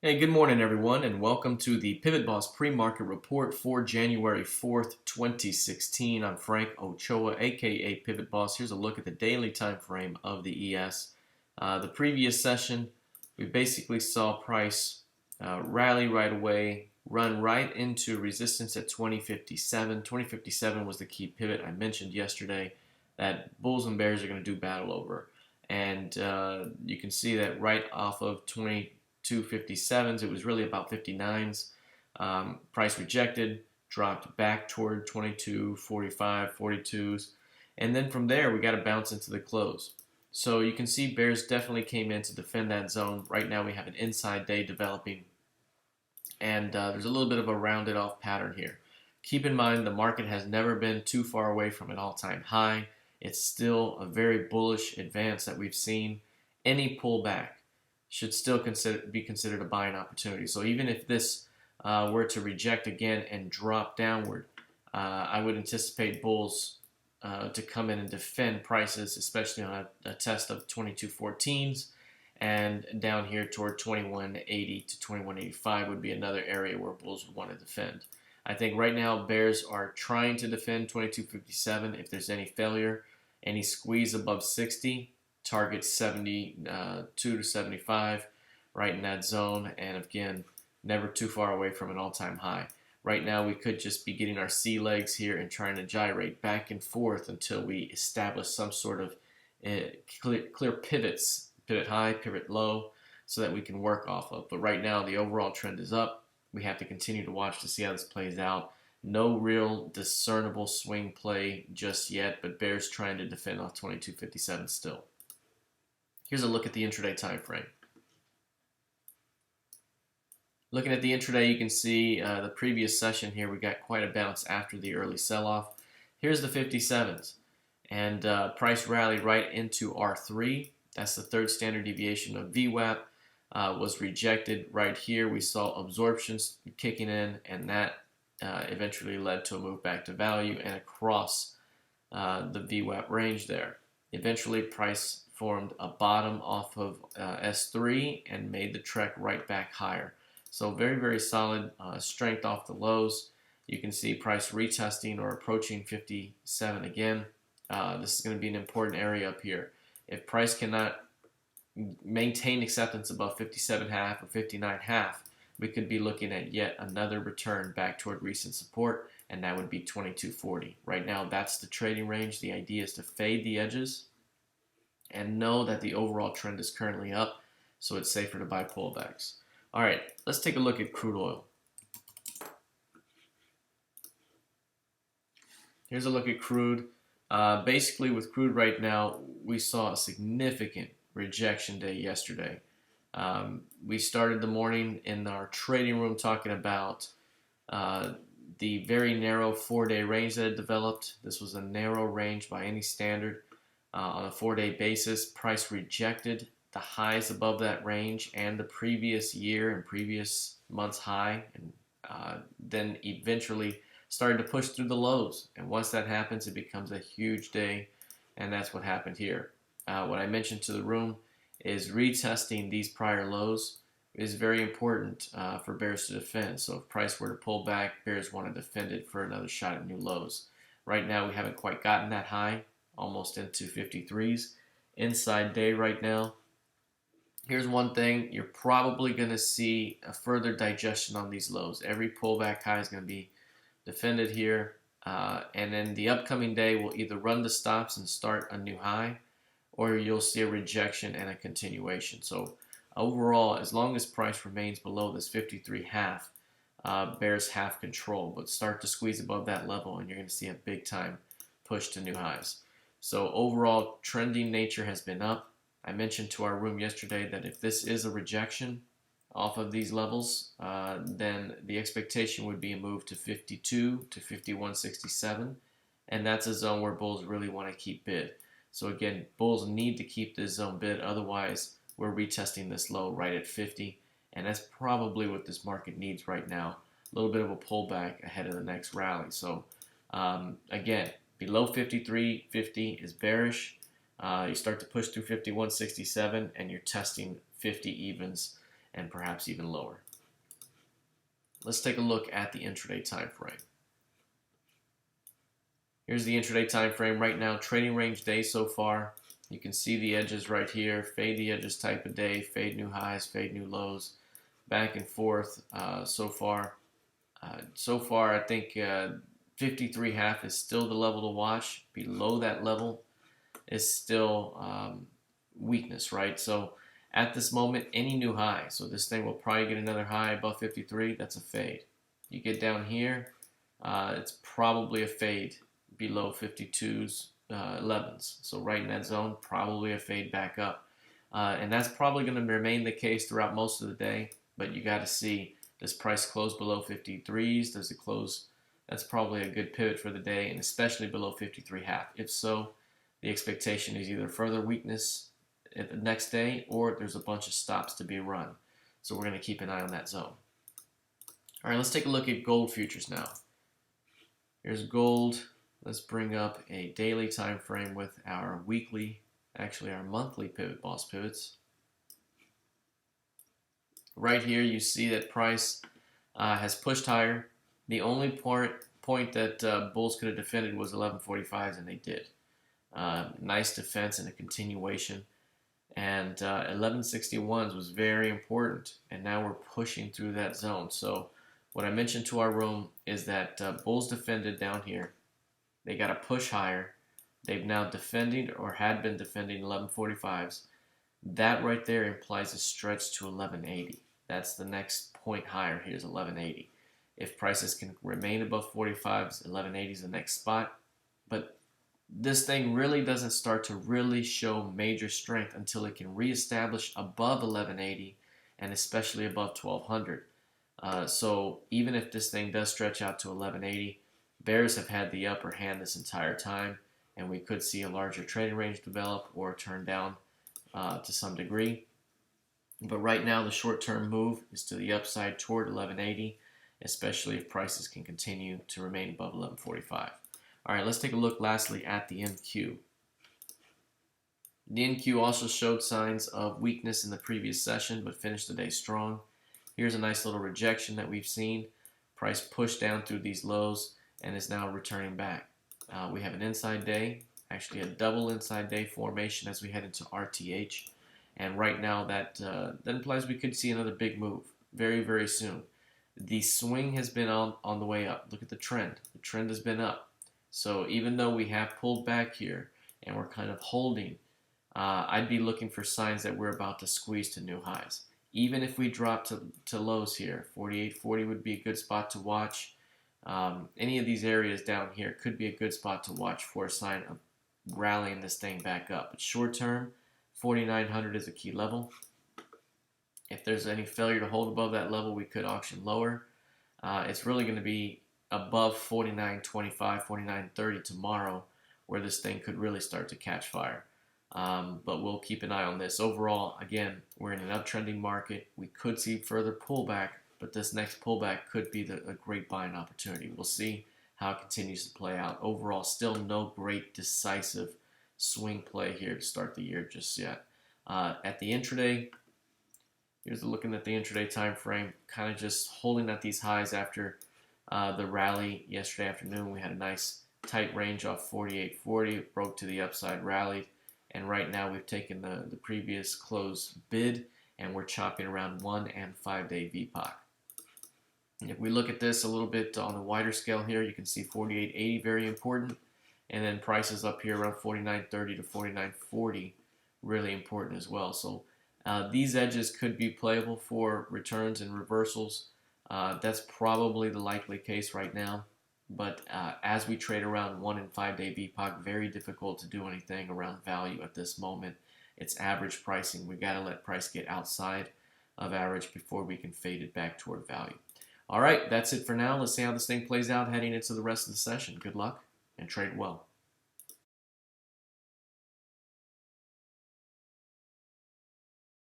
Hey, good morning, everyone, and welcome to the PivotBoss Pre-Market Report for January 4th, 2016. I'm Frank Ochoa, aka PivotBoss. Here's a look at the daily time frame of the ES. The previous session, we basically saw price rally right away, run right into resistance at 2057. 2057 was the key pivot I mentioned yesterday that bulls and bears are going to do battle over. And you can see that right off of 257s. It was really about 59s. Price rejected, dropped back toward 22, 45, 42s. And then from there, we got to bounce into the close. So you can see bears definitely came in to defend that zone. Right now, we have an inside day developing. And there's a little bit of a rounded off pattern here. Keep in mind, the market has never been too far away from an all-time high. It's still a very bullish advance that we've seen. Any pullback should still be considered a buying opportunity. So even if this were to reject again and drop downward, I would anticipate bulls to come in and defend prices, especially on a test of 2214s, and down here toward 2180 to 2185 would be another area where bulls would want to defend. I think right now bears are trying to defend 2257. If there's any failure, any squeeze above 60, target 72 to 75, right in that zone, and again, never too far away from an all-time high. Right now, we could just be getting our C legs here and trying to gyrate back and forth until we establish some sort of clear pivots, pivot high, pivot low, so that we can work off of. But right now, the overall trend is up. We have to continue to watch to see how this plays out. No real discernible swing play just yet, but bears trying to defend off 2257 still. Here's a look at the intraday time frame. Looking at the intraday, you can see the previous session here, we got quite a bounce after the early sell-off. Here's the 57s, and price rallied right into R3. That's the third standard deviation of VWAP. Was rejected right here. We saw absorptions kicking in, and that eventually led to a move back to value and across the VWAP range there. Eventually, price formed a bottom off of S3 and made the trek right back higher. So very, very solid strength off the lows. You can see price retesting or approaching 57 again. This is going to be an important area up here. If price cannot maintain acceptance above 57.5 or 59.5, we could be looking at yet another return back toward recent support, and that would be 2240. Right now, that's the trading range. The idea is to fade the edges and know that the overall trend is currently up, so it's safer to buy pullbacks. All right, let's take a look at crude oil. Here's a look at crude. Basically, with crude right now, we saw a significant rejection day yesterday. We started the morning in our trading room talking about the very narrow 4-day range that had developed. This was a narrow range by any standard. On a 4-day basis, price rejected the highs above that range and the previous year and previous month's high, and then eventually started to push through the lows. And once that happens, it becomes a huge day, and that's what happened here. What I mentioned to the room is retesting these prior lows is very important for bears to defend. So if price were to pull back, bears want to defend it for another shot at new lows. Right now, we haven't quite gotten that high, almost into 53s. Inside day right now. Here's one thing, you're probably going to see a further digestion on these lows. Every pullback high is going to be defended here, and then the upcoming day will either run the stops and start a new high, or you'll see a rejection and a continuation. So overall, as long as price remains below this 53.5, bears have control, but start to squeeze above that level and you're going to see a big time push to new highs. So overall, trending nature has been up. I mentioned to our room yesterday that if this is a rejection off of these levels, then the expectation would be a move to 52 to 51.67, and that's a zone where bulls really want to keep bid. So again, bulls need to keep this zone bid, otherwise we're retesting this low right at 50, and that's probably what this market needs right now. A little bit of a pullback ahead of the next rally. So again, below 53.50 is bearish. You start to push through 51.67 and you're testing 50 evens. and perhaps even lower. Let's take a look at the intraday time frame. Here's the intraday time frame right now, trading range day so far. You can see the edges right here, fade the edges type of day, fade new highs, fade new lows, back and forth so far. I think 53.5 is still the level to watch. Below that level is still weakness, right? So at this moment, any new high, so this thing will probably get another high above 53, that's a fade. You get down here, it's probably a fade below 52's 11s. So right in that zone, probably a fade back up. And that's probably going to remain the case throughout most of the day, but you got to see, does price close below 53s? Does it close? That's probably a good pivot for the day, and especially below 53.5. If so, the expectation is either further weakness at the next day, or there's a bunch of stops to be run. So we're going to keep an eye on that zone. All right, let's take a look at gold futures now. Here's gold. Let's bring up a daily time frame with our weekly, actually our monthly PivotBoss pivots. Right here, you see that price has pushed higher. The only point that bulls could have defended was 1145s, and they did. Nice defense and a continuation. And 1161s was very important, and now we're pushing through that zone. So what I mentioned to our room is that bulls defended down here. They got to push higher. They've now defended or had been defending 1145s. That right there implies a stretch to 1180. That's the next point higher. Here's 1180. If prices can remain above 45s, 1180 is the next spot. But this thing really doesn't start to really show major strength until it can reestablish above 1180 and especially above 1200. So even if this thing does stretch out to 1180, bears have had the upper hand this entire time, and we could see a larger trading range develop or turn down to some degree. But right now, the short-term move is to the upside toward 1180, especially if prices can continue to remain above 1145. All right, let's take a look lastly at the NQ. The NQ also showed signs of weakness in the previous session, but finished the day strong. Here's a nice little rejection that we've seen. Price pushed down through these lows and is now returning back. We have an inside day, actually a double inside day formation as we head into RTH. And right now that implies we could see another big move very, very soon. The swing has been on the way up. Look at the trend. The trend has been up. So even though we have pulled back here and we're kind of holding, I'd be looking for signs that we're about to squeeze to new highs. Even if we drop to lows here, 48.40 would be a good spot to watch. Any of these areas down here could be a good spot to watch for a sign of rallying this thing back up. But short term, 4,900 is a key level. If there's any failure to hold above that level, we could auction lower. It's really going to be above 49.25, 49.30 tomorrow, where this thing could really start to catch fire. But we'll keep an eye on this. Overall, again, we're in an uptrending market. We could see further pullback, but this next pullback could be a great buying opportunity. We'll see how it continues to play out. Overall, still no great decisive swing play here to start the year just yet. At the intraday, here's looking at the intraday time frame, kind of just holding at these highs after the rally yesterday afternoon. We had a nice tight range off 48.40, broke to the upside, rallied, and right now we've taken the previous close bid and we're chopping around 1 and 5 day VPOC. If we look at this a little bit on the wider scale here, you can see 48.80 very important, and then prices up here around 49.30 to 49.40 really important as well. So these edges could be playable for returns and reversals. That's probably the likely case right now. But as we trade around 1 and 5 day VPOC, very difficult to do anything around value at this moment. It's average pricing. We got to let price get outside of average before we can fade it back toward value. All right, that's it for now. Let's see how this thing plays out heading into the rest of the session. Good luck and trade well.